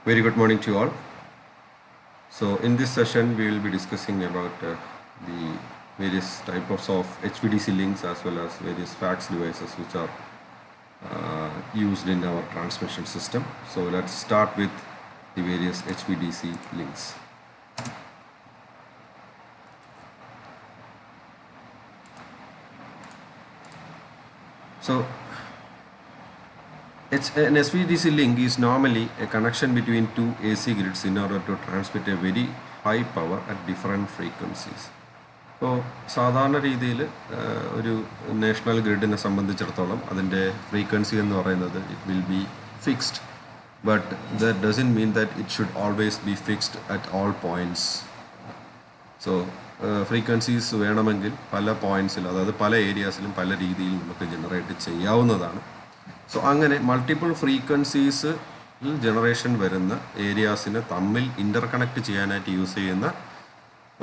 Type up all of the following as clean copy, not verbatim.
Very good morning to you all. So in this session, we will be discussing about the various types of HVDC links as well as various fax devices which are used in our transmission system. So let's start with the various HVDC links. So an HVDC link is normally a connection between two AC grids in order to transmit a very high power at different frequencies. ഇപ്പോൾ സാധാരണ രീതിയിൽ ഒരു national ഗ്രിഡിനെ സംബന്ധിച്ചിടത്തോളം അതിൻ്റെ frequency എന്ന് പറയുന്നത് it will be fixed but that doesn't mean that it should always be fixed at all points. So frequencies വേണമെങ്കിൽ പല പോയിൻറ്റ്സിലും, അതായത് പല ഏരിയാസിലും പല രീതിയിൽ നമുക്ക് ജനറേറ്റ് ചെയ്യാവുന്നതാണ്. സോ അങ്ങനെ മൾട്ടിപ്പിൾ ഫ്രീക്വൻസീസ് ജനറേഷൻ വരുന്ന ഏരിയാസിനെ തമ്മിൽ ഇൻ്റർ കണക്ട് ചെയ്യാനായിട്ട് യൂസ് ചെയ്യുന്ന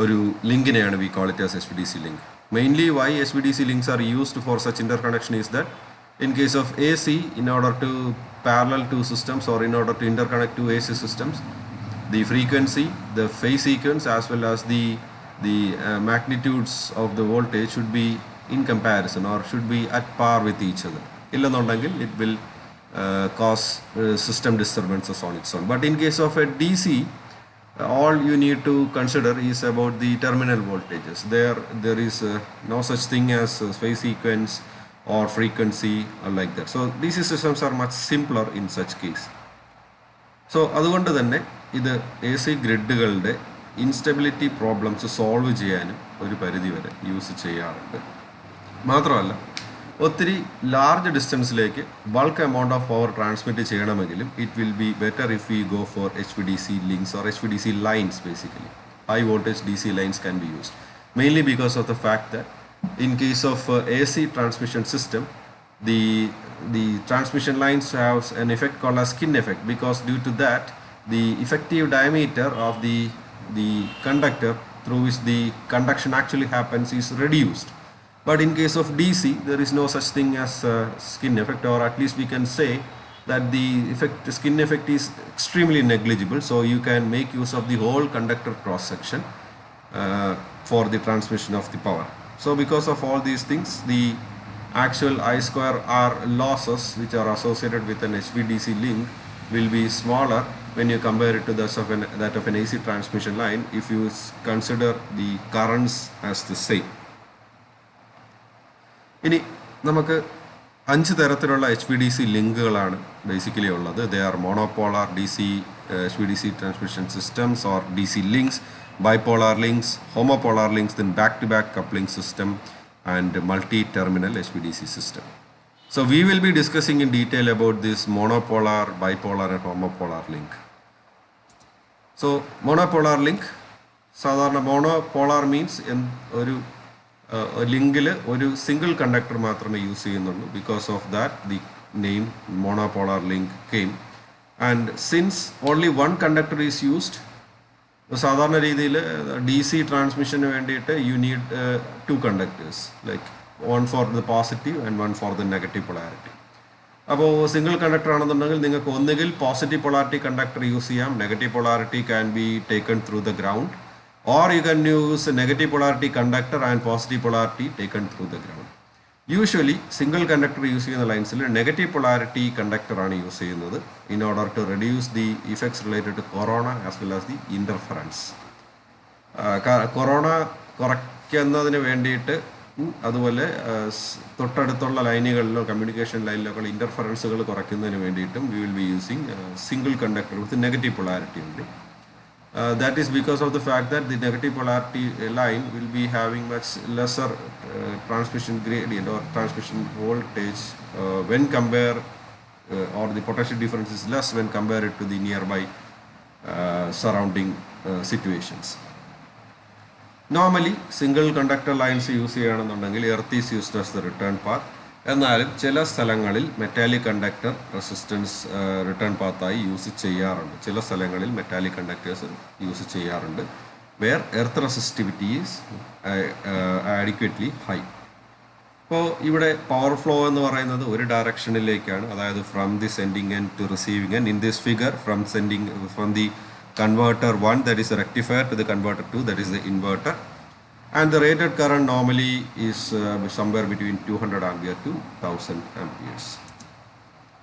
ഒരു ലിങ്കിനെയാണ് we call it as HVDC link. Mainly why HVDC links are used for such interconnection is that in case of AC, in order to parallel two systems or in order to interconnect two AC systems, the frequency, the phase sequence as well as the magnitudes of the voltage should be in comparison or should be at par with each other. Illanondengil it will cause system disturbances on its own. But in case of a DC, all you need to consider is about the terminal voltages. There is no such thing as phase sequence or frequency or like that. So DC systems are much simpler in such case. So അതുകൊണ്ട് തന്നെ ഇത് AC ഗ്രിഡുകളുടെ instability problems solve ചെയ്യാനും ഒരു പരിധി വരെ use ചെയ്യാറുണ്ട്. മാത്രമല്ല ഒത്തിരി ലാർജ് ഡിസ്റ്റൻസിലേക്ക് bulk amount of power transmit ചെയ്യണമെങ്കിലും it will be better if we go for HVDC links or HVDC lines basically. High voltage DC lines can be used mainly because of the fact that in case of AC transmission system, the transmission lines have an effect called as skin effect, because due to that the effective diameter of the conductor through which the conduction actually happens is reduced. But in case of DC, there is no such thing as skin effect, or at least we can say that the skin effect is extremely negligible. So you can make use of the whole conductor cross section for the transmission of the power. So because of all these things, the actual I square R losses which are associated with an HVDC link will be smaller when you compare it to that of an AC transmission line if you consider the currents as the same. ഇനി നമുക്ക് 5 തരത്തിലുള്ള HVDC ലിങ്കുകളാണ് basically ഉള്ളത്. They are monopolar HVDC transmission systems or DC links, bipolar links, homopolar links, then back-to-back coupling system and multi-terminal HVDC system. So we will be discussing in detail about this monopolar, bipolar and homopolar link. So monopolar link, സാധാരണ monopolar means ഒരു ലിങ്കിൽ ഒരു single conductor മാത്രമേ use ചെയ്യുന്നുള്ളൂ. Because of that the name monopolar link came. And since only one conductor is used, സാധാരണ രീതിയിൽ DC ട്രാൻസ്മിഷന് വേണ്ടിയിട്ട് you need 2 conductors, like one for the positive and one for the negative polarity. അപ്പോൾ single conductor ആണെന്നുണ്ടെങ്കിൽ നിങ്ങൾക്ക് ഒന്നുകിൽ positive polarity conductor use ചെയ്യാം, negative polarity can be taken through the ground, or you can use a negative polarity conductor and positive polarity taken through the ground. Usually single conductor use ചെയ്യുന്ന ലൈൻസിൽ negative polarity കണ്ടക്ടറാണ് use ചെയ്യുന്നത് in order to reduce the effects related to corona as well as the interference. Corona കുറയ്ക്കുന്നതിന് വേണ്ടിയിട്ട് അതുപോലെ തൊട്ടടുത്തുള്ള ലൈനുകളിലോ communication ലൈനിലൊക്കെ ഇൻ്റർഫറൻസുകൾ കുറയ്ക്കുന്നതിന് വേണ്ടിയിട്ടും we will be using single conductor with negative polarity only. That is because of the fact that the negative polarity line will be having much lesser transmission gradient or transmission voltage when compared or the potential difference is less when compared to the nearby surrounding situations. Normally single conductor lines use ചെയ്യുകയാണെന്നുണ്ടെങ്കിൽ earth is used as the return path. എന്നാലും ചില സ്ഥലങ്ങളിൽ metallic conductor resistance return പാത്തായി use ചെയ്യാറുണ്ട്. ചില സ്ഥലങ്ങളിൽ metallic conductors use ചെയ്യാറുണ്ട് where earth resistivity is adequately high. ഇപ്പോൾ ഇവിടെ പവർ ഫ്ലോ എന്ന് പറയുന്നത് ഒരു ഡയറക്ഷനിലേക്കാണ്, അതായത് from the sending end to receiving end. In this figure from the converter 1, that is the rectifier, to the converter 2, that is the inverter, and the rated current normally is somewhere between 200 ampere to 1000 amperes.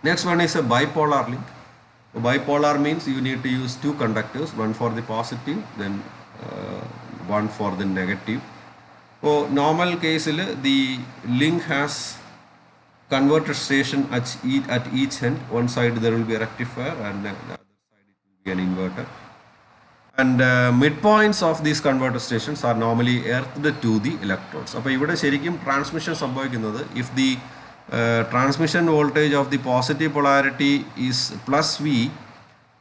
Next one is a bipolar link. Bipolar means you need to use two conductors, one for the positive, then one for the negative. So normal case the link has converter station at each end. One side there will be a rectifier and the other side it will be an inverter. And midpoints of these converter stations are normally earthed to the electrodes. അപ്പോൾ ഇവിടെ ശരിക്കും transmission സംഭവിക്കുന്നത്, if the transmission voltage of the positive polarity is plus V,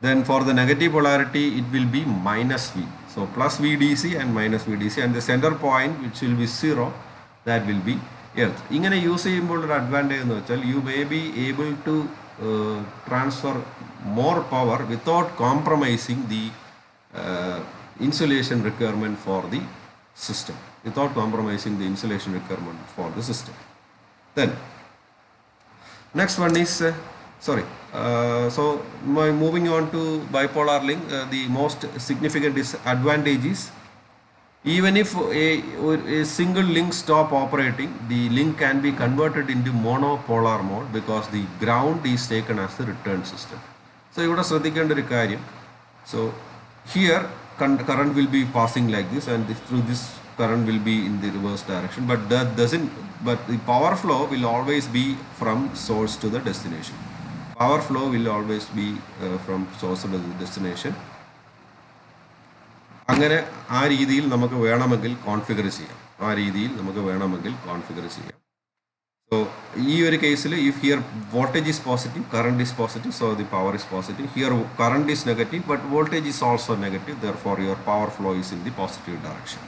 then for the negative polarity it will be minus V. So plus VDC and minus VDC, and the center point which will be 0, that will be earth. ഇങ്ങനെ use ചെയ്യുമ്പോൾ ഒരു advantage എന്ന് വെച്ചാൽ you may be able to transfer more power without compromising the insulation requirement for the system, without compromising the insulation requirement for the system. Then next one is moving on to bipolar link, the most significant disadvantage is, even if a single link stop operating, the link can be converted into monopolar mode because the ground is taken as the return system. So ഇവിടെ ശ്രദ്ധിക്കേണ്ട ഒരു കാര്യം, so here current will be passing like this, and through this current will be in the reverse direction, but the power flow will always be from source to the destination. Power flow will always be from source to the destination. അങ്ങനെ ആ രീതിയിൽ നമുക്ക് വേണമെങ്കിൽ configure ചെയ്യാം. So ഈ ഒരു കേസിൽ if here voltage is positive, current is positive, so the power is positive. Here current is negative but voltage is also negative, therefore your power flow is in the positive direction.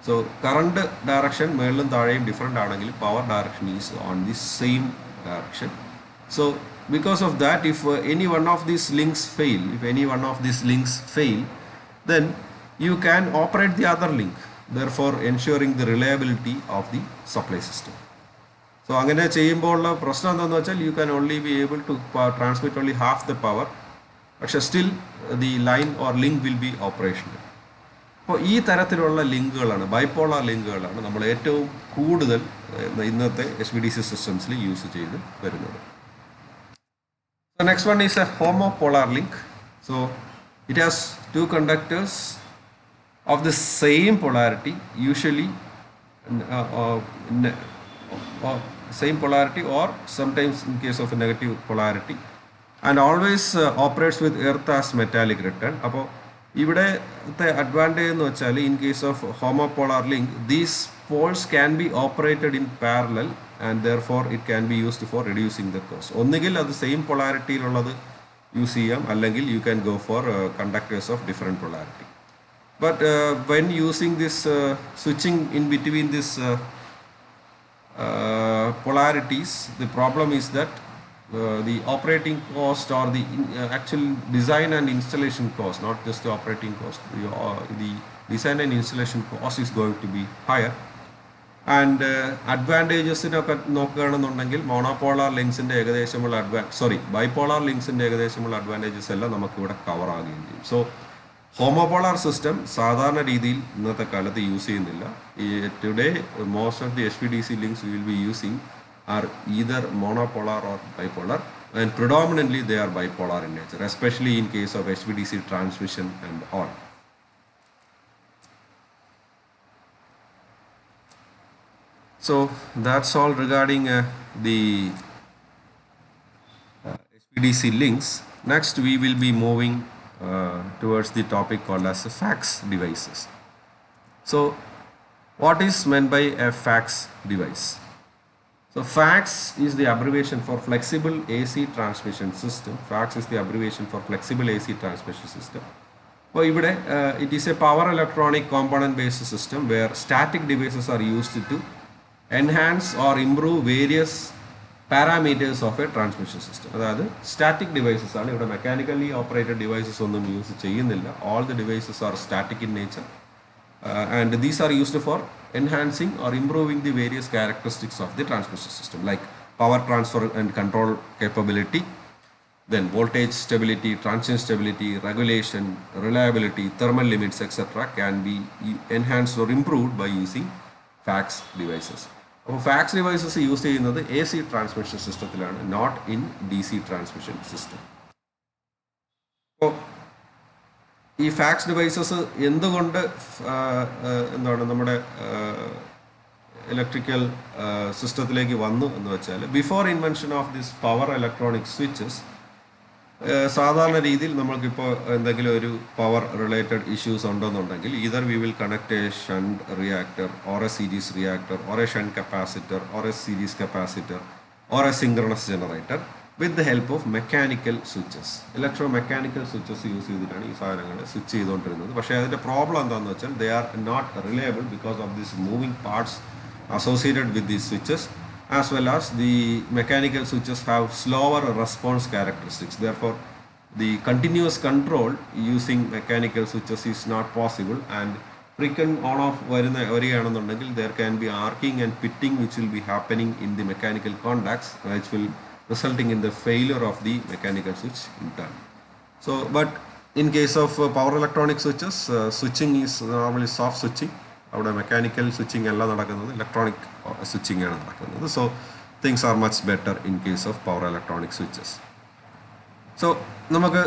So current direction മേളിലും താഴെയും different ആണെങ്കിൽ power direction is on the same direction. So because of that, if any one of these links fail, then you can operate the other link, therefore ensuring the reliability of the supply system. So അങ്ങനെ ചെയ്യുമ്പോഴുള്ള പ്രശ്നം എന്താണെന്ന് വെച്ചാൽ you can only be able to transmit only half the power, പക്ഷെ still the line or link will be operational. അപ്പോൾ ഈ തരത്തിലുള്ള ലിങ്കുകളാണ്, bipolar ലിങ്കുകളാണ് നമ്മൾ ഏറ്റവും കൂടുതൽ ഇന്നത്തെ HVDC സിസ്റ്റംസിൽ യൂസ് ചെയ്ത് വരുന്നത്. So next one is a homopolar link. So it has two conductors of the same polarity, usually same polarity or sometimes in case of a negative polarity, and always operates with earth as metallic return. അപ്പോൾ ഇവിടുത്തെ advantage എന്ന് വെച്ചാൽ in case of homopolar link, these poles can be operated in parallel and therefore it can be used for reducing the cost. ഒന്നുകിൽ അത് same പൊളാരിറ്റിയിലുള്ളത് use ചെയ്യാം, അല്ലെങ്കിൽ you can go for conductors of different polarity. But when using this switching in between this polarities, the problem is that the operating cost or the actual design and installation cost, not just the operating cost, the design and installation cost is going to be higher. And അഡ്വാൻറ്റേജസിനൊക്കെ നോക്കുകയാണെന്നുണ്ടെങ്കിൽ മോണോപോളാർ ലിങ്ക്സിൻ്റെ ഏകദേശമുള്ള bipolar ലിങ്ക്സിൻ്റെ ഏകദേശമുള്ള advantages എല്ലാം നമുക്കിവിടെ cover ആകുകയും ചെയ്യും. So ഹോമോപോളാർ system സാധാരണ രീതിയിൽ ഇന്നത്തെ കാലത്ത് use ചെയ്യുന്നില്ല. Today most of the HVDC links we will be using are either monopolar or bipolar, and predominantly they are bipolar in nature, especially in case of HVDC transmission and all. So that's all regarding the HVDC links. Next we will be moving towards the topic called as fax devices. So what is meant by a fax device? So fax is the abbreviation for flexible AC transmission system. Fax is the abbreviation for flexible AC transmission system. Well, it is a power electronic component based system where static devices are used to enhance or improve various parameters of a transmission system. അതായത് static devices ആണ്. ഇവിടെ mechanically operated devices ഒന്നും use ചെയ്യുന്നില്ല. All the devices are static in nature and these are used for enhancing or improving the various characteristics of the transmission system like power transfer and control capability, then voltage stability, transient stability, regulation, reliability, thermal limits, etc. can be enhanced or improved by using FACS devices. അപ്പോൾ FACTS devices use ചെയ്യുന്നത് AC transmission സിസ്റ്റത്തിലാണ്, not in DC transmission system. അപ്പോൾ ഈ fax devices എന്തുകൊണ്ട് എന്താണ് നമ്മുടെ electrical സിസ്റ്റത്തിലേക്ക് വന്നു എന്ന് വെച്ചാൽ, before invention of this power electronic switches, സാധാരണ രീതിയിൽ നമ്മൾക്കിപ്പോൾ എന്തെങ്കിലും ഒരു പവർ റിലേറ്റഡ് ഇഷ്യൂസ് ഉണ്ടെന്നുണ്ടെങ്കിൽ either we will connect a shunt reactor or a series reactor or a shunt capacitor or a series capacitor or a synchronous generator with the help of mechanical switches. Electro mechanical switches use ചെയ്തിട്ടാണ് ഈ സാധനങ്ങൾ switch ചെയ്തുകൊണ്ടിരുന്നത്. പക്ഷേ അതിൻ്റെ problem എന്താണെന്ന് വെച്ചാൽ they are not reliable because of this moving parts associated with these switches, as well as the mechanical switches have slower response characteristics. Therefore, the continuous control using mechanical switches is not possible, and frequent on off variyaണെന്നുണ്ടെങ്കിൽ there can be arcing and pitting which will be happening in the mechanical contacts, which will resulting in the failure of the mechanical switch in turn. So, but in case of power electronic switches, switching is normally soft switching. അവിടെ mechanical switching അല്ല നടക്കുന്നത്, electronic switching ആണ് നടക്കുന്നത്. So things are much better in case of power electronic switches. സോ നമുക്ക്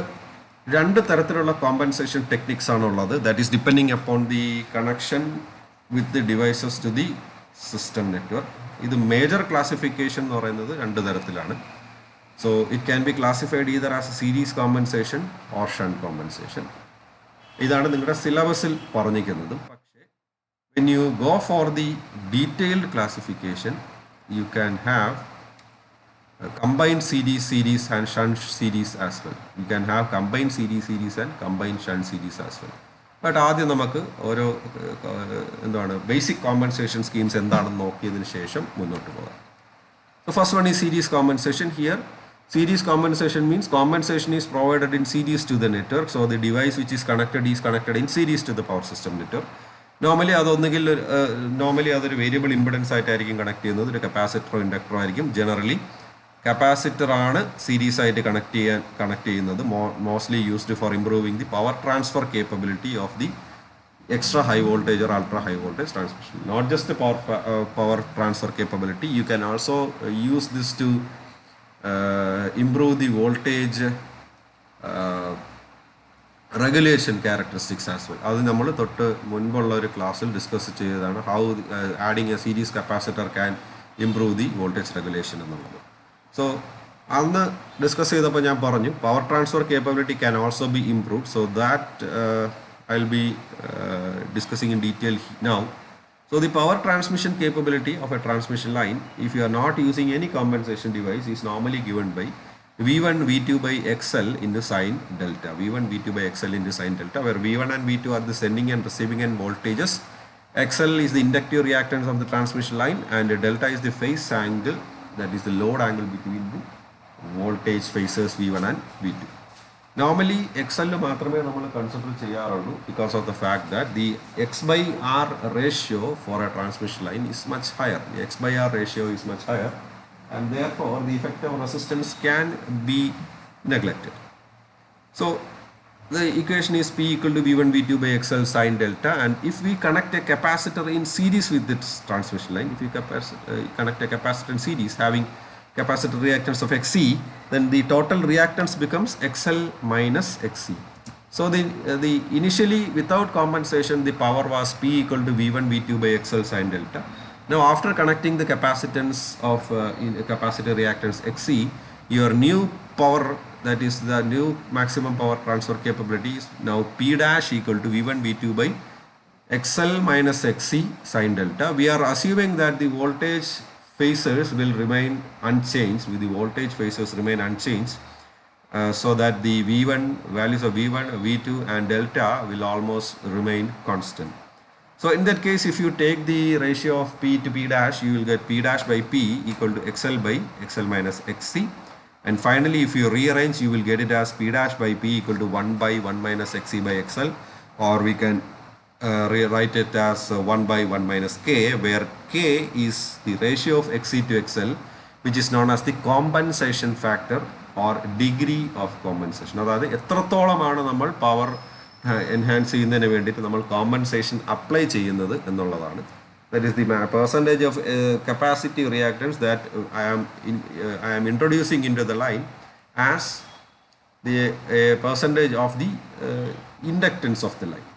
രണ്ട് തരത്തിലുള്ള compensation techniques ആണുള്ളത്. That is depending upon the connection with the devices to the system network. ഇത് മേജർ ക്ലാസിഫിക്കേഷൻ എന്ന് പറയുന്നത് രണ്ട് തരത്തിലാണ്. So it can be classified either as a series compensation or shunt compensation. ഇതാണ് നിങ്ങളുടെ സിലബസിൽ പറഞ്ഞിരിക്കുന്നതും. When you go for the detailed classification, you can have combined series and shunt series as well. You can have combined series and combined shunt series as well. But ആദ്യം നമുക്ക് ഓരോ എന്താണ് basic compensation schemes എന്താണെന്ന് നോക്കിയതിന് ശേഷം മുന്നോട്ട് പോകാം. So first one is series compensation. Here series compensation means compensation is provided in series to the network. So the device which is connected in series to the power system network. Normally അതൊരു variable impedance ആയിട്ടായിരിക്കും connect ചെയ്യുന്നത്. ഒരു കപ്പാസിറ്ററോ ഇൻഡക്ടറോ ആയിരിക്കും. Generally capacitor ആണ് series ആയിട്ട് connect ചെയ്യുന്നത്. Mostly used for improving the power transfer capability of the extra high voltage or ultra high voltage transmission. Not just the power transfer capability, you can also use this to improve the voltage regulation characteristics as well. അത് നമ്മൾ തൊട്ട് മുൻപുള്ള ഒരു ക്ലാസ്സിൽ discuss ചെയ്തതാണ്, how adding A series capacitor can improve the voltage regulation എന്നുള്ളത്. So അന്ന് discuss ചെയ്തപ്പോൾ ഞാൻ പറഞ്ഞു power transfer capability can also be improved. So that I'll be discussing in detail now. So the power transmission capability of a transmission line, if you are not using any compensation device, is normally given by V1 V2 by XL into sine delta. V1 V2 by XL into sine delta, where V1 and V2 are the sending and receiving end voltages. XL is the inductive reactance of the transmission line, and delta is the phase angle, that is the load angle between the voltage phases V1 and V2. Normally XL മാത്രമേ നമ്മൾ consider ചെയ്യാറുള്ളൂ because of the fact that the X by R ratio for a transmission line is much higher. The X by R ratio is much higher, and therefore the effective resistance can be neglected. So the equation is P equal to V1 V2 by XL sine delta, and if we connect a capacitor in series with this transmission line, if we connect a capacitor in series having capacitor reactance of Xc, then the total reactance becomes XL minus Xc. So the initially without compensation the power was P equal to V1 V2 by XL sine delta. Now after connecting the capacitance of capacitor reactance Xc, your new power, that is the new maximum power transfer capability, is now P dash equal to V1 V2 by XL minus Xc sine delta. We are assuming that the voltage phasors will remain unchanged, with the voltage phasors remain unchanged, so that the V1 values of V1, V2 and delta will almost remain constant. So in that case, if you take the ratio of P to P dash, you will get P dash by P equal to XL by XL minus Xc, and finally if you rearrange, you will get it as P dash by P equal to 1 by 1 minus Xc by XL, or we can rewrite it as 1 by 1 minus k, where k is the ratio of xc to xl, which is known as the compensation factor or degree of compensation. അതായത് എത്രത്തോളമാണ് നമ്മൾ power enhance ചെയ്യുന്നതിന് വേണ്ടിയിട്ട് നമ്മൾ compensation apply ചെയ്യുന്നത് എന്നുള്ളതാണ്. That is the percentage of capacity reactance that I am introducing into the line as the percentage of the inductance of the line.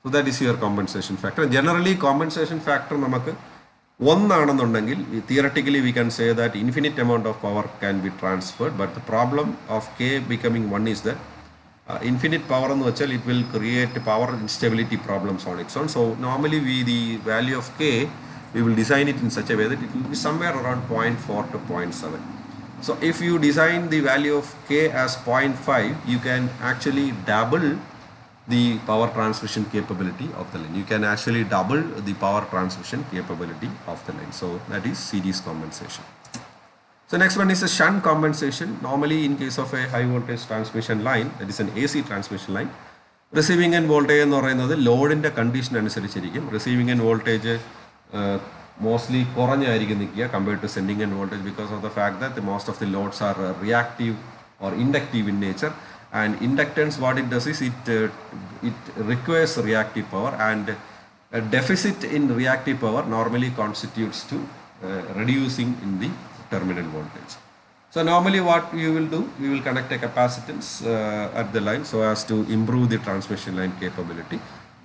So that is your compensation factor. Generally compensation factor നമുക്ക് ഒന്നാണെന്നുണ്ടെങ്കിൽ theoretically we can say that infinite amount of power can be transferred, but the problem of k becoming 1 is that infinite power എന്ന് വെച്ചാൽ it will create power instability problems on its own. So normally the value of k, we will design it in such a way that it will be somewhere around 0.4 to 0.7. So if you design the value of k as 0.5, you can actually double the power transmission capability of the line. You can actually double the power transmission capability of the line. So that is series compensation. So next one is a shunt compensation. Normally in case of a high voltage transmission line, that is an AC transmission line, receiving end voltage എന്ന് പറയുന്നത് ലോഡിൻ്റെ condition അനുസരിച്ചിരിക്കും. receiving end voltage mostly കുറഞ്ഞായിരിക്കും നിൽക്കുക compared to sending end voltage, because of the fact that most of the loads are reactive or inductive in nature. And inductance, what it does is it requires reactive power, and a deficit in reactive power normally constitutes to reducing in the terminal voltage. So normally what you will do, you will connect a capacitance at the line so as to improve the transmission line capability.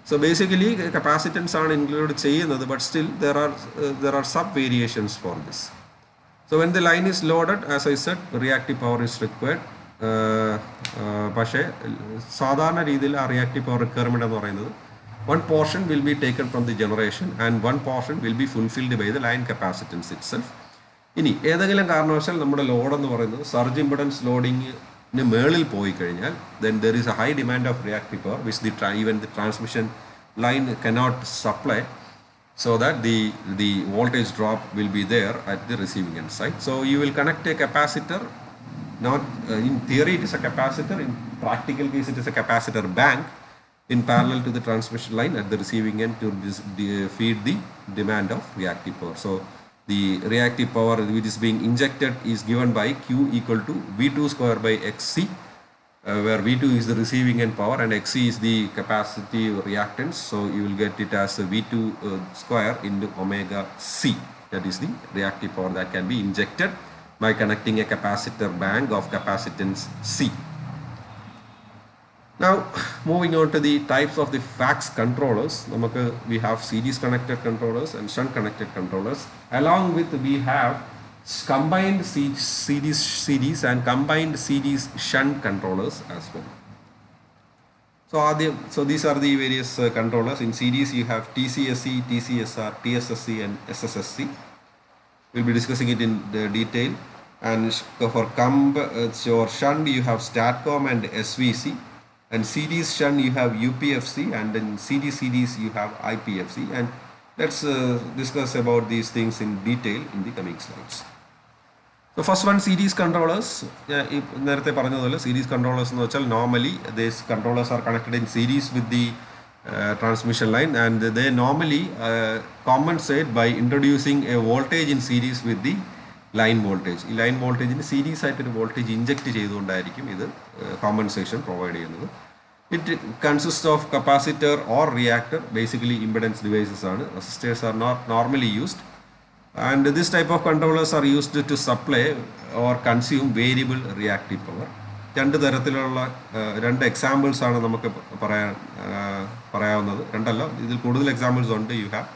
So basically capacitance are included ചെയ്യുന്നത്, but still there are sub variations for this. So when the line is loaded, as I said, reactive power is required. പക്ഷേ സാധാരണ രീതിയിൽ ആ reactive power requirement എന്ന് പറയുന്നത് one portion will be taken from the generation and one portion will be fulfilled by the line capacitance itself. ഇനി ഏതെങ്കിലും കാരണവശാൽ നമ്മുടെ ലോഡ് എന്ന് പറയുന്നത് സർജ് ഇംപെഡൻസ് ലോഡിങ്ങിന് മേളിൽ പോയി കഴിഞ്ഞാൽ then there is a high demand of reactive power which even the transmission line cannot supply, so that the voltage drop will be there at the receiving end side. So you will connect a capacitor. Not in theory it is a capacitor, in practical case it is a capacitor bank in parallel to the transmission line at the receiving end to feed the demand of reactive power. So the reactive power which is being injected is given by Q equal to V2 square by XC, where V2 is the receiving end power and XC is the capacity reactance. So you will get it as V2 square into omega C. That is the reactive power that can be injected by connecting a capacitor bank of capacitance C. Now moving on to the types of the fax controllers, we have series connected controllers and shunt connected controllers. Along with we have combined series and combined series shunt controllers as well. So these are the various controllers. In series you have TCSC, TCSR, TSSC and SSSC. We'll be discussing it in detail. And for your shunt you have STATCOM and SVC, and series shunt you have UPFC, and in series you have IPFC. And let's discuss about these things in detail in the coming slides. So first one, series controllers. നേരത്തെ പറഞ്ഞതുപോലെ series controllers എന്ന് വെച്ചാൽ normally these controllers are connected in series with the transmission line, and they normally compensate by introducing a voltage in series with the line voltage. ഈ line വോൾട്ടേജിന് series ആയിട്ടൊരു voltage inject ചെയ്തുകൊണ്ടായിരിക്കും ഇത് compensation provide ചെയ്യുന്നത്. It consist of capacitor or reactor, basically impedance devices ആണ്. Resistors are not normally used, and this type of controllers are used to supply or consume variable reactive power. രണ്ട് തരത്തിലുള്ള രണ്ട് examples ആണ് നമുക്ക് പറയാവുന്നത്. രണ്ടല്ല, ഇതിൽ കൂടുതൽ എക്സാമ്പിൾസ് ഉണ്ട്. You have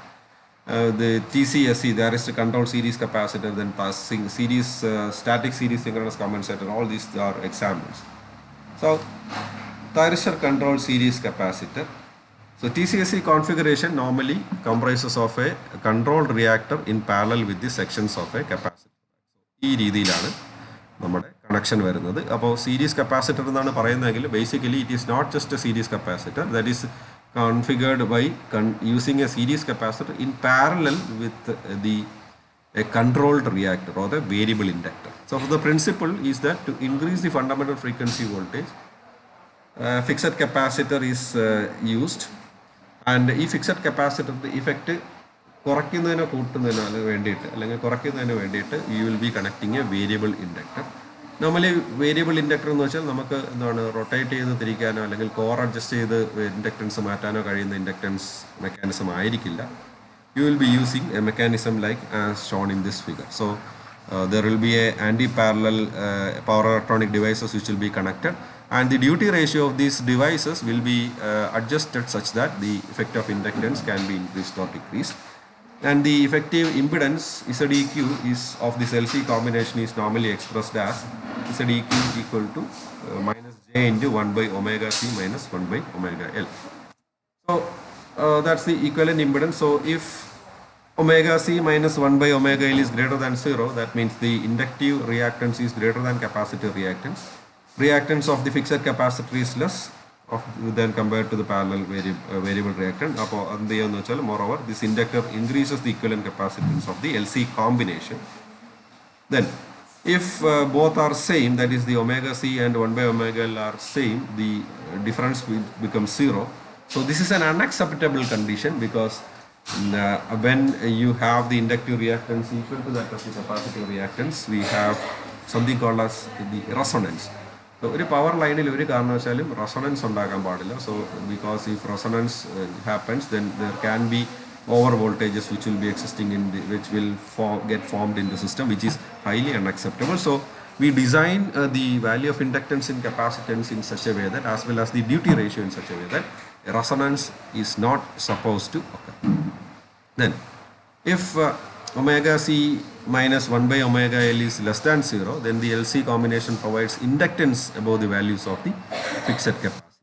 the TCSC, there is a control series capacitor, then passing series static series synchronous compensator. All these are examples. So thyristor control series capacitor. So TCSC configuration normally comprises of a controlled reactor in parallel with the sections of a capacitor. ഈ രീതിയിലാണ് നമ്മുടെ connection വരുന്നത്. അപ്പോൾ series capacitor എന്നാണ് പറയുന്നതെങ്കിൽ basically it is not just a series capacitor, that is configured by using a series capacitor in parallel with a controlled reactor or the variable inductor. So the principle is that to increase the fundamental frequency voltage, fixed capacitor is used, and ഈ fixed കപ്പാസിറ്ററിൻ്റെ effect കുറയ്ക്കുന്നതിനോ കൂട്ടുന്നതിനോ വേണ്ടിയിട്ട് അല്ലെങ്കിൽ കുറയ്ക്കുന്നതിന് വേണ്ടിയിട്ട് U will B connecting A variable inductor. Normally variable inductor എന്ന് വെച്ചാൽ നമുക്ക് എന്താണ് rotate ചെയ്ത് തിരിക്കാനോ അല്ലെങ്കിൽ കോർ അഡ്ജസ്റ്റ് ചെയ്ത് ഇൻഡക്ടൻസ് മാറ്റാനോ കഴിയുന്ന ഇൻഡക്ടൻസ് മെക്കാനിസം ആയിരിക്കില്ല. You will be using a mechanism like as shown in this figure. So there will be a anti-parallel power electronic devices which will be connected, and the duty ratio of these devices will be adjusted such that the effect of inductance can be increased or decreased. And the effective impedance ZEQ is of this LC combination is normally expressed as ZEQ equal to minus J into 1 by omega C minus 1 by omega L. So that's the equivalent impedance. So if omega C minus 1 by omega L is greater than 0, that means the inductive reactance is greater than capacitive reactance. Reactance of the fixed capacitor is less than compared to the parallel variable reactant. Moreover, this inductor increases the equivalent capacitance of the LC combination. Then if both are same, that is the omega C and 1 by omega L are same, the difference will become 0. So this is an unacceptable condition because when you have the inductive reactance equal to that of the capacitive reactance, we have something called as the resonance. So ഒരു power ലൈനിൽ ഒരു കാരണവശാലും resonance ഉണ്ടാക്കാൻ പാടില്ല. So because if resonance happens, then there can be over voltages which will be existing which will get formed in the system, which is highly unacceptable. So we design the value of inductance and capacitance in such a way that, as well as the duty ratio in such a way that resonance is not supposed to occur. Then if omega C minus 1 by omega L is less than 0, then the LC combination provides inductance above the values of the fixed capacitance.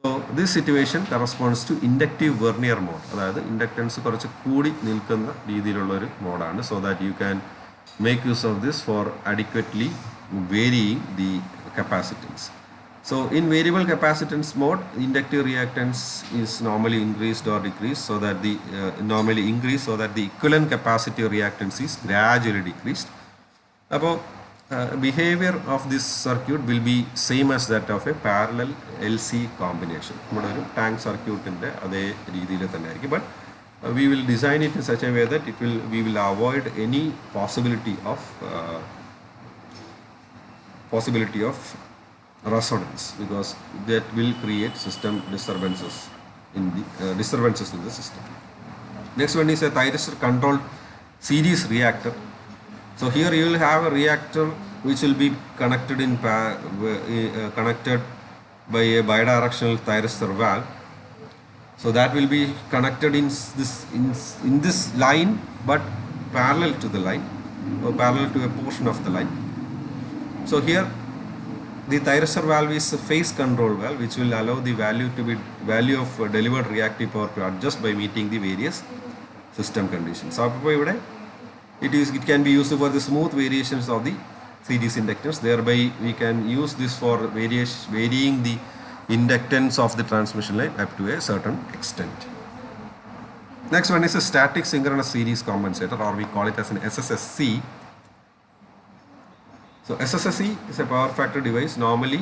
So this situation corresponds to inductive Vernier mode. അതായത് inductance കുറച്ച് കൂടി നിൽക്കുന്ന രീതിയിലുള്ളൊരു മോഡാണ്. So that you can make use of this for adequately varying the capacitance. So in variable capacitance mode, inductive reactance is normally increased or decreased, so that the normally increased so that the equivalent capacitive reactance is gradually decreased. About behavior of this circuit will be same as that of a parallel LC combination. Tank circuit in the but we will design it in such a way that we will avoid any possibility of resonance, because that will create system disturbances in the system. Next one is a thyristor controlled series reactor. So here you will have a reactor which will be connected connected by a bidirectional thyristor valve. So that will be connected in this line, but parallel to the line, or parallel to a portion of the line. So here the thyristor valve is a phase control valve, which will allow the value of delivered reactive power to adjust by meeting the various system conditions. So it can be used for the smooth variations of the series inductors. Thereby we can use this for varying the inductance of the transmission line up to a certain extent. Next one is a static synchronous series compensator, or we call it as an SSSC. So SSSC is a power factor device, normally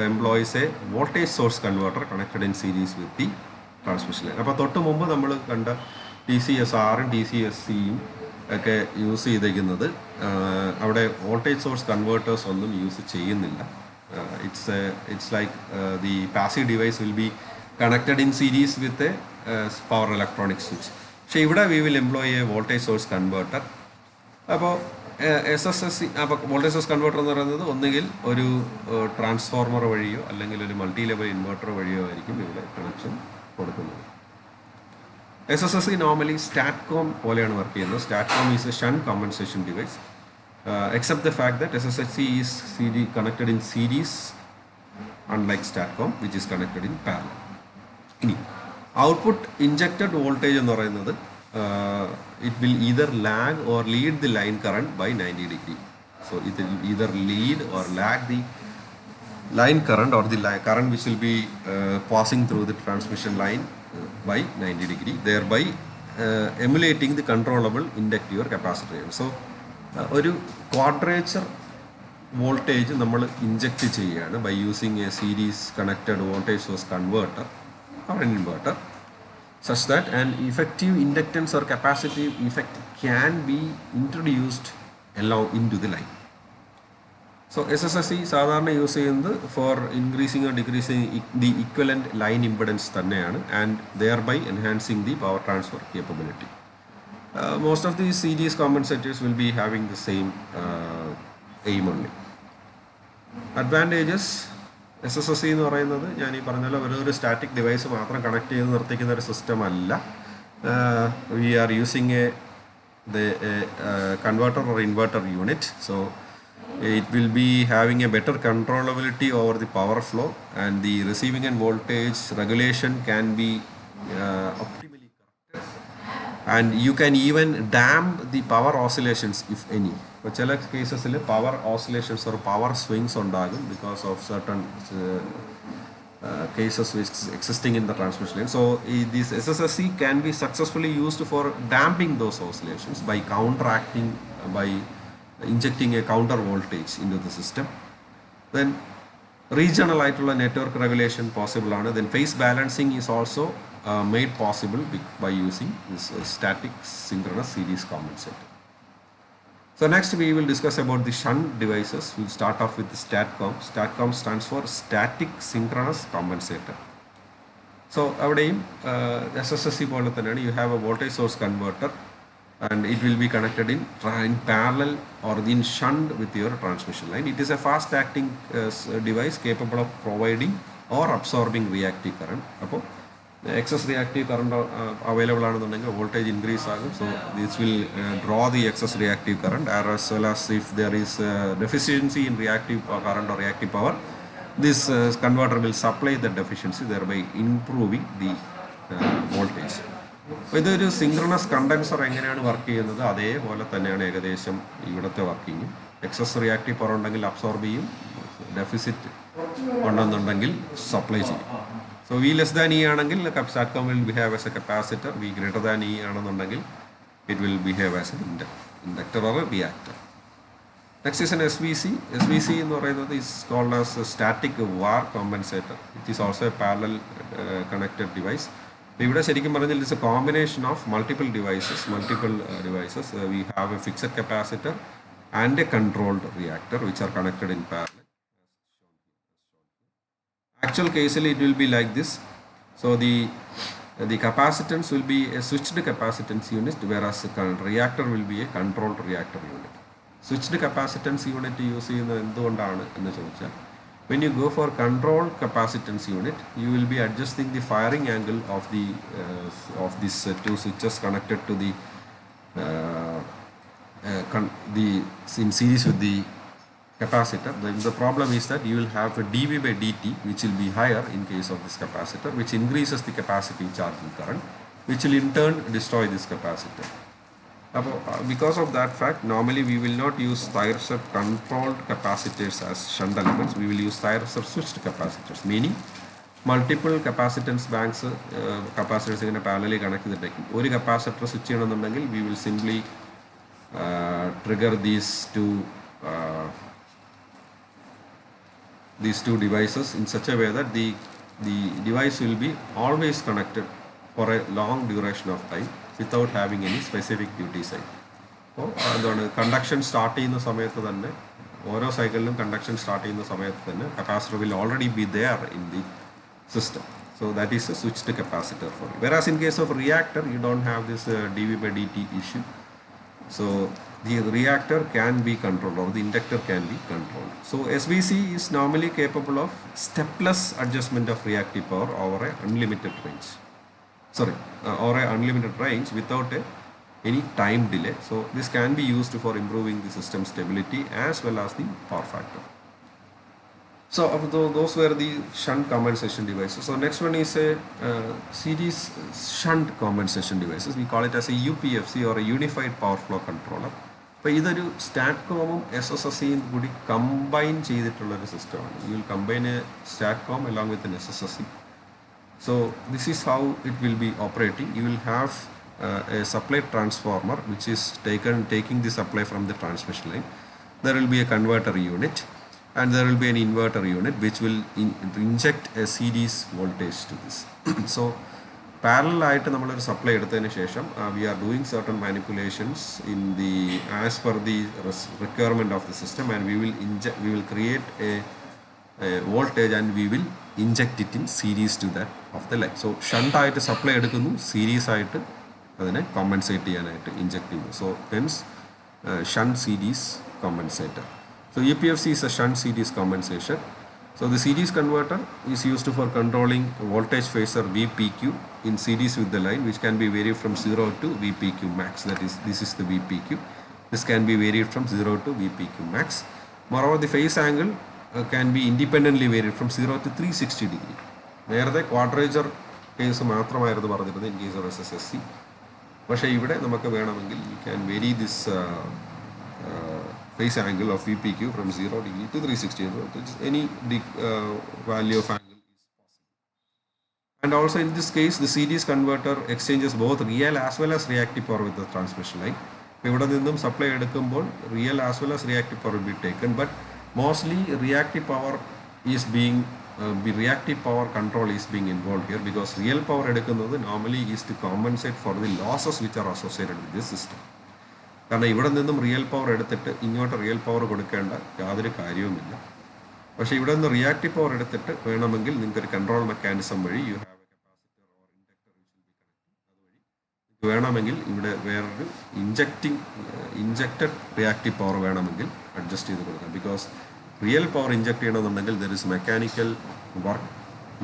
employs a voltage source converter connected in series with the transmission line. അപ്പോൾ തൊട്ട് മുമ്പ് നമ്മൾ കണ്ട TCSRും TCSCയും ഒക്കെ use ചെയ്തിരിക്കുന്നത് അവിടെ voltage source converters ഒന്നും use ചെയ്യുന്നില്ല. It's like the passive device will be connected in series with a power electronic switch. പക്ഷേ ഇവിടെ we will employ a voltage source converter. അപ്പോൾ SSSC അപ്പോൾ വോൾട്ടേജ് സോഴ്സ് കൺവേർട്ടർ എന്ന് പറയുന്നത് ഒന്നുകിൽ ഒരു ട്രാൻസ്ഫോർമർ വഴിയോ അല്ലെങ്കിൽ ഒരു മൾട്ടി ലെവൽ ഇൻവെർട്ടർ വഴിയോ ആയിരിക്കും ഇവിടെ കണക്ഷൻ കൊടുക്കുന്നത്. SSSC നോർമലി സ്റ്റാറ്റ്കോം പോലെയാണ് വർക്ക് ചെയ്യുന്നത്. STATCOM is a shunt compensation device, except the fact that SSSC is connected in series, unlike STATCOM which is connected in parallel. ഇനി ഔട്ട്പുട്ട് ഇൻജക്റ്റഡ് വോൾട്ടേജ് എന്ന് പറയുന്നത് it will either lag or lead the line current by 90 degree. So it will either lead or lag the line current or the current which will be passing through the transmission line by 90 degree, thereby emulating the controllable inductive or capacitor. So ഒരു quadrature voltage നമ്മൾ inject ചെയ്യുകയാണ് by using a series connected voltage source converter or an inverter. such that an effective inductance or capacitive effect can be introduced along into the line. So SSSC സാധാരണ use ചെയ്യുന്നത് for increasing or decreasing the equivalent line impedance തന്നെയാണ് and there by enhancing the power transfer capability. Most of the series compensators will be having the same aim only. Advantages SSSC എന്ന് പറയുന്നത് ഞാൻ ഈ പറഞ്ഞല്ലോ ഒരു static device മാത്രം connect ചെയ്ത് നിർത്തിക്കുന്ന ഒരു സിസ്റ്റം അല്ല. We are using a converter or inverter unit, so it will be having a better controllability over the power flow, and the receiving and voltage regulation can be optimally corrected, and you can even damp the power oscillations if any. For ചില കേസസിൽ power oscillations or power swings ഉണ്ടാകും because of certain cases which is existing in the transmission line. So this SSSC can be successfully used for damping those oscillations by counteracting, by injecting a counter voltage into the system. Then regional ആയിട്ടുള്ള network regulation possible ആണ്. Then phase balancing is also made possible by using this static synchronous series compensator. So next we will discuss about the shunt devices. We'll start off with the STATCOM. STATCOM stands for Static Synchronous Compensator. So അവിടെയും SSSC പോലെ തന്നെയാണ്. You have a voltage source converter and it will be connected in parallel or in shunt with your transmission line. It is a fast acting device capable of providing or absorbing reactive current. അപ്പോൾ excess reactive current available ആണെന്നുണ്ടെങ്കിൽ voltage increase ആകും. So this will draw the excess reactive current, as well as if there is deficiency in reactive current or reactive power, this converter will supply the deficiency, thereby improving the voltage. അപ്പോൾ ഇതൊരു synchronous condenser എങ്ങനെയാണ് work ചെയ്യുന്നത് അതേപോലെ തന്നെയാണ് ഏകദേശം ഇവിടുത്തെ working. Excess reactive power ഉണ്ടെങ്കിൽ absorb ചെയ്യും, ഡെഫിസിറ്റ് ഉണ്ടെന്നുണ്ടെങ്കിൽ സപ്ലൈ ചെയ്യും. So V less than E ആണെങ്കിൽ STATCOM will behave as a capacitor, V greater than E ആണെന്നുണ്ടെങ്കിൽ it will behave as an inductor or a reactor. Next is an SVC. SVC എന്ന് പറയുന്നത് is called as a static VAR compensator. It is also a parallel connected device. ഇവിടെ ശരിക്കും പറഞ്ഞാൽ it's a combination of multiple devices. We have a fixed capacitor and a controlled reactor which are connected in parallel. Actual case it will be like this. So the capacitance will be a switched capacitance unit, whereas the reactor will be a controlled reactor unit. Switched capacitance unit use ചെയ്യുന്നത് എന്തുകൊണ്ടാണ് എന്ന് ചോദിച്ചാൽ, when you go for controlled capacitance unit, you will be adjusting the firing angle of these two switches connected to the in series with the capacitor. The problem is that you will have a dV by dt which will be higher in case of this capacitor, which increases the capacitive charging current, which will in turn destroy this capacitor. Because of that fact, normally we will not use Thyristor controlled capacitors as shunt elements. We will use Thyristor switched capacitors, meaning multiple capacitance banks capacitors in a parallelly connected. ഒരു capacitor switch ചെയ്യണമെന്നുണ്ടെങ്കിൽ we will simply trigger these two devices in such a way that the device will be always connected for a long duration of time without having any specific duty cycle. അപ്പോൾ എന്താണ് conduction start ചെയ്യുന്ന സമയത്ത് തന്നെ ഓരോ സൈക്കിളിലും conduction start ചെയ്യുന്ന സമയത്ത് തന്നെ capacitor will already be there in the system. So that is a switched capacitor for you. Whereas in case of reactor, you don't have this dV by dt issue. So the reactor can be controlled or the inductor can be controlled. So SVC is normally capable of stepless adjustment of reactive power over a unlimited range. Or a unlimited range without any time delay. So this can be used for improving the system stability as well as the power factor. So those were the shunt compensation devices. So next one is a series shunt compensation devices. We call it as a UPFC or a Unified Power Flow Controller. അപ്പോൾ ഇതൊരു സ്റ്റാറ്റ്കോമും SSSCയും കൂടി combine ചെയ്തിട്ടുള്ളൊരു സിസ്റ്റമാണ്. You will combine a STATCOM along with an SSSC. So this is how it will be operating. You will have a supply transformer which is taking the supply from the transmission line. There will be a converter unit and there will be an inverter unit which will inject a series voltage to this. So പാരലായിട്ട് നമ്മളൊരു supply എടുത്തതിന് ശേഷം we are doing certain manipulations in the as per the requirement of the system and we will create a voltage and we will inject it in series to that of the line. So ഷണ്ടായിട്ട് supply എടുക്കുന്നു, series ആയിട്ട് അതിനെ compensate ചെയ്യാനായിട്ട് inject ചെയ്യുന്നു. So hence shunt series compensator. So EPFC is a shunt series compensation. So the series converter is used for controlling voltage phasor VPQ in series with the line, which can be varied from 0 to VPQ max. That is, this is the VPQ. This can be varied from 0 to VPQ max. Moreover, the phase angle can be independently varied from 0 to 360 degree. നേരത്തെ quadrature case മാത്രമായിരുന്നു പറഞ്ഞിരുന്നത് in case of SSSC. പക്ഷേ ഇവിടെ നമുക്ക് വേണമെങ്കിൽ you can vary this phase angle of VPQ from 0 degree to 360 degree. Any value of angle is possible. And also in this case, the series converter exchanges both real as well as reactive power with the transmission line. ഇവിടെ നിന്നും supply എടുക്കുമ്പോൾ real as well as reactive power be taken, but mostly reactive power is being reactive power control is being involved here, because real power എടുക്കുന്നത് normally is to compensate for the losses which are associated with this system. കാരണം ഇവിടെ നിന്നും real power എടുത്തിട്ട് ഇങ്ങോട്ട് real power കൊടുക്കേണ്ട യാതൊരു കാര്യവുമില്ല. പക്ഷേ ഇവിടെ നിന്ന് റിയാക്റ്റീവ് പവർ എടുത്തിട്ട് വേണമെങ്കിൽ നിങ്ങൾക്കൊരു കൺട്രോൾ മെക്കാനിസം വഴി you have A capacitor or inductor which will be connected. അതുവഴി വേണമെങ്കിൽ ഇവിടെ വേറൊരു ഇഞ്ചക്റ്റഡ് റിയാക്റ്റീവ് പവർ വേണമെങ്കിൽ അഡ്ജസ്റ്റ് ചെയ്ത് കൊടുക്കാം. ബിക്കോസ് റിയൽ പവർ ഇഞ്ചക്ട് ചെയ്യണമെന്നുണ്ടെങ്കിൽ there is mechanical work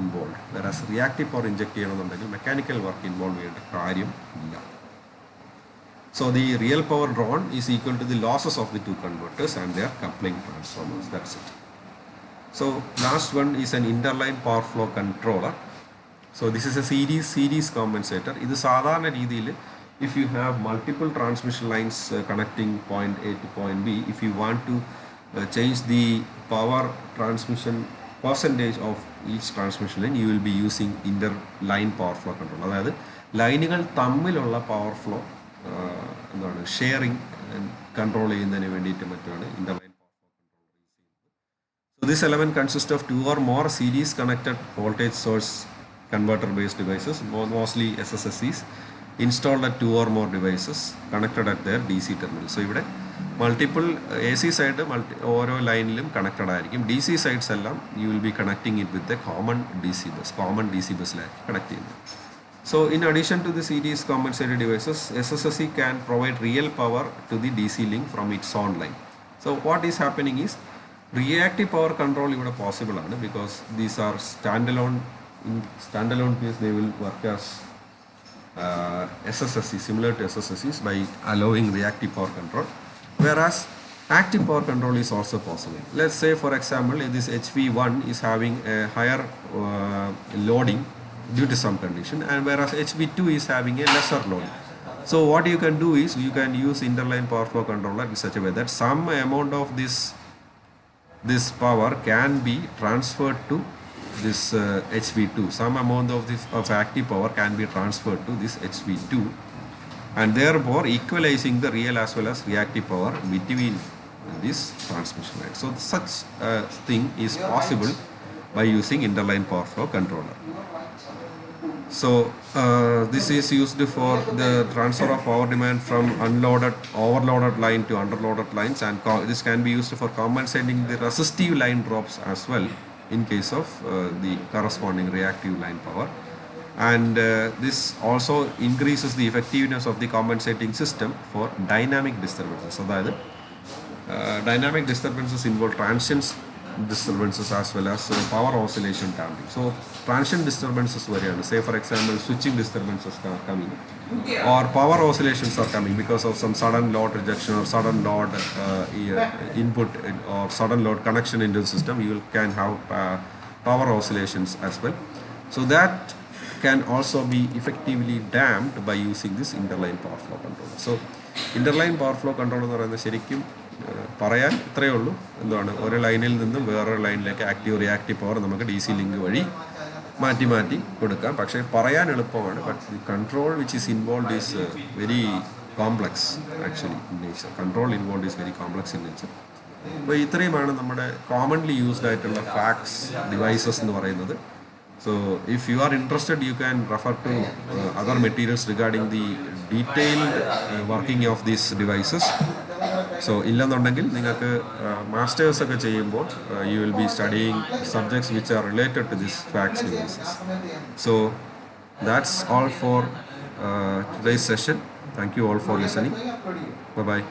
involve, വേറാസ് reactive power inject ചെയ്യണമെന്നുണ്ടെങ്കിൽ മെക്കാനിക്കൽ വർക്ക് ഇൻവോൾവ് ചെയ്യേണ്ട കാര്യം ഇല്ല. So the real power drawn is equal to the losses of the two converters and their coupling transformers. That's it. So last one is an interline power flow controller. So this is a series compensator. This is sadharana reethiyil if you have multiple transmission lines connecting point A to point B, if you want to change the power transmission percentage of each transmission line, you will be using interline power flow controller. അതായത് ലൈനുകൾ തമ്മിലുള്ള power flow എന്താണ് sharing control ചെയ്യുന്നതിന് വേണ്ടിയിട്ട് മറ്റാണ് interline power flow controller use ചെയ്യുന്നത്. So this element consists of 2 or more series connected voltage source converter based devices, mostly SSSCs, installed at 2 or more devices connected at their DC terminal. So ഇവിടെ multiple AC side ഓരോ ലൈനിലും connected ആയിരിക്കും. DC sides എല്ലാം you will be connecting it with a common DC ബസ്സിലായിരിക്കും connect ചെയ്യുന്നത്. So in addition to the series compensated devices, SSSC can provide real power to the DC link from its own line. So what is happening is reactive power control is possible because these are standalone. In standalone case they will work as SSSC, similar to SSSCs, by allowing reactive power control, whereas active power control is also possible. Let's say for example this HV1 is having a higher loading due to some condition, and whereas HV2 is having a lesser load. So what you can do is you can use interline power flow controller in such a way that some amount of this power can be transferred to this HV2. Some amount of active power can be transferred to this HV2, and therefore equalizing the real as well as reactive power between this transmission line. So such thing is possible by using interline power flow controller. So this is used for the transfer of power demand from overloaded line to underloaded lines, and this can be used for compensating the resistive line drops as well in case of the corresponding reactive line power. And this also increases the effectiveness of the compensating system for dynamic disturbances. So that dynamic disturbances involve transient disturbances as well as power oscillation damping. So transient disturbances variant, say for example switching disturbances are coming, or power oscillations are coming because of some sudden load rejection or sudden load input or sudden load connection into the system. You can have power oscillations as well. So that can also be effectively damped by using this interline power flow controller. So interline power flow controller എന്ന് പറയുന്നത് ശരിക്കും പറയാൻ ഇത്രയേ ഉള്ളൂ. എന്താണ്, ഒരു ലൈനിൽ നിന്നും വേറൊരു ലൈനിലേക്ക് ആക്റ്റീവ് റിയാക്റ്റീവ് പവർ നമുക്ക് DC ലിങ്ക് വഴി മാറ്റി കൊടുക്കാം. പക്ഷേ പറയാൻ എളുപ്പമാണ്, but the control which is involve is very complex actually in nature. Control involve is very complex in nature. അപ്പോൾ ഇത്രയുമാണ് നമ്മുടെ കോമൺലി യൂസ്ഡ് ആയിട്ടുള്ള ഫാക്സ് ഡിവൈസസ് എന്ന് പറയുന്നത്. So if you are interested, you can refer to other materials regarding the detailed working of these devices. So ഇല്ലെന്നുണ്ടെങ്കിൽ നിങ്ങൾക്ക് masters ഒക്കെ ചെയ്യുമ്പോൾ you will be studying subjects which are related to this fax devices. So that's all for today's session. Thank you all for listening. Bye bye.